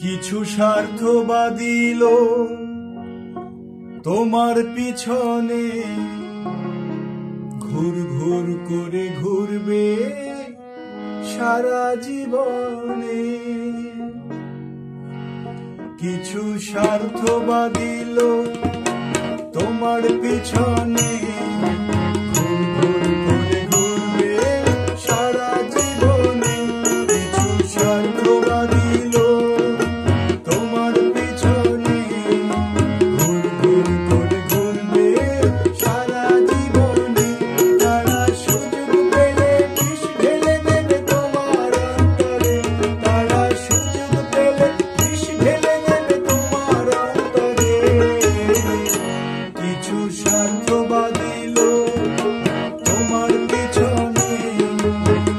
কিছু স্বার্থবাদী লোক তোমার পিছনে ঘুর ঘুর করে ঘুরবে সারা জীবনে। কিছু স্বার্থবাদী লোক তোমার পিছনে ঘুর ঘুর করে ঘুরবে সারা জীবনে। কিছু স্বার্থবাদী লোক তোমার পিছনে ঘুর ঘুর করে ঘুরবে সারা জীবনে। তারা সুযোগ পেলে বিষ ঢেলে দেবে তোমার অন্তরে। তারা সুযোগ পেলে বিষ ঢেলে দেবে তোমার অন্তরে। কিছু স্বার্থবাদী লোক তোমার পিছনে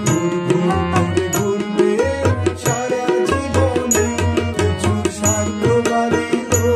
ঘুর ঘুর করে ঘুরবে সারা জীবনে। কিছু স্বার্থবাদী লোক।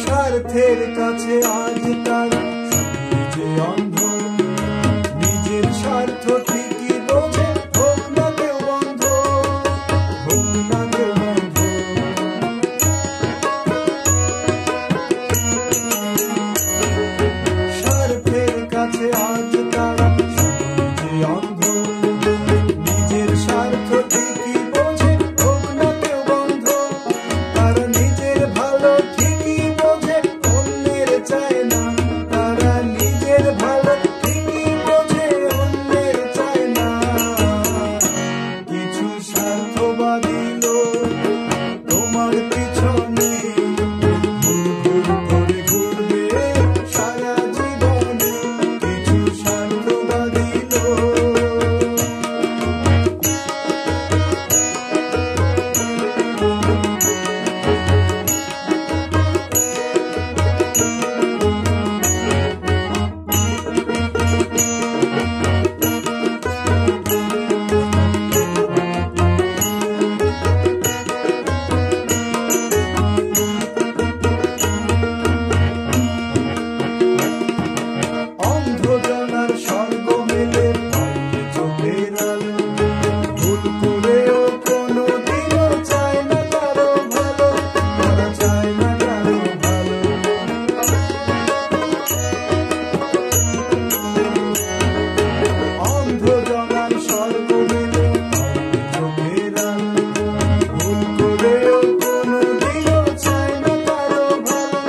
স্বার্থের কাছে আজ তারা যে অন্ধ। নিজের স্বার্থ ঠিকই বোঝে, হোক না কেউ বন্ধ, হোক না কেউ বন্ধ। স্বার্থের কাছে আজ তারা যে অন্ধ। নিজের স্বার্থ ঠিকই বোঝে, হোক না কেউ বন্ধ। তারা নিজের ভালো ঠিকই বোঝে, অন্যের চায় না। তারা নিজের ভালো ঠিকই বোঝে, অন্যের চায় না। কিছু স্বার্থবাদী লোক তোমার পিছনে ঘুর ঘুর করে ঘুরবে সারা জীবনে। কিছু স্বার্থবাদী লোক। অন্ধজনার স্বর্গ মেলে পাইলে চোখের আলো। ভুল করেও কোনোদিনও চায় না কারো ভালো। তারা চায় না কারো ভালো। অন্ধজনার স্বর্গ মেলে পাইলে চোখের আলো। ভুল করেও কোনোদিনও চায় না কারো ভালো।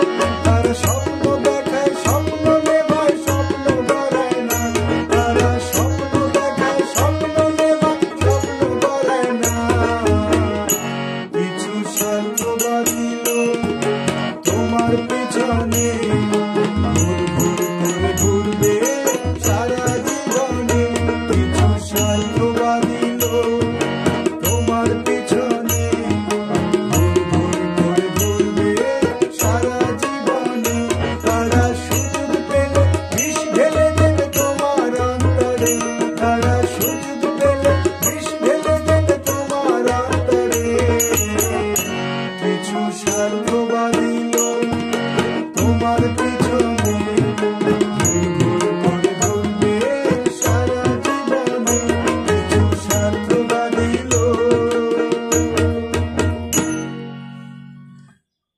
তারা স্বপ্ন দেখায়, স্বপ্ন নেভায়, স্বপ্ন গড়ায় না। তারা স্বপ্ন দেখায়, স্বপ্ন নেভায়, স্বপ্ন গড়ায় না। কিছু স্বার্থবাদী লোক তোমার পিছনে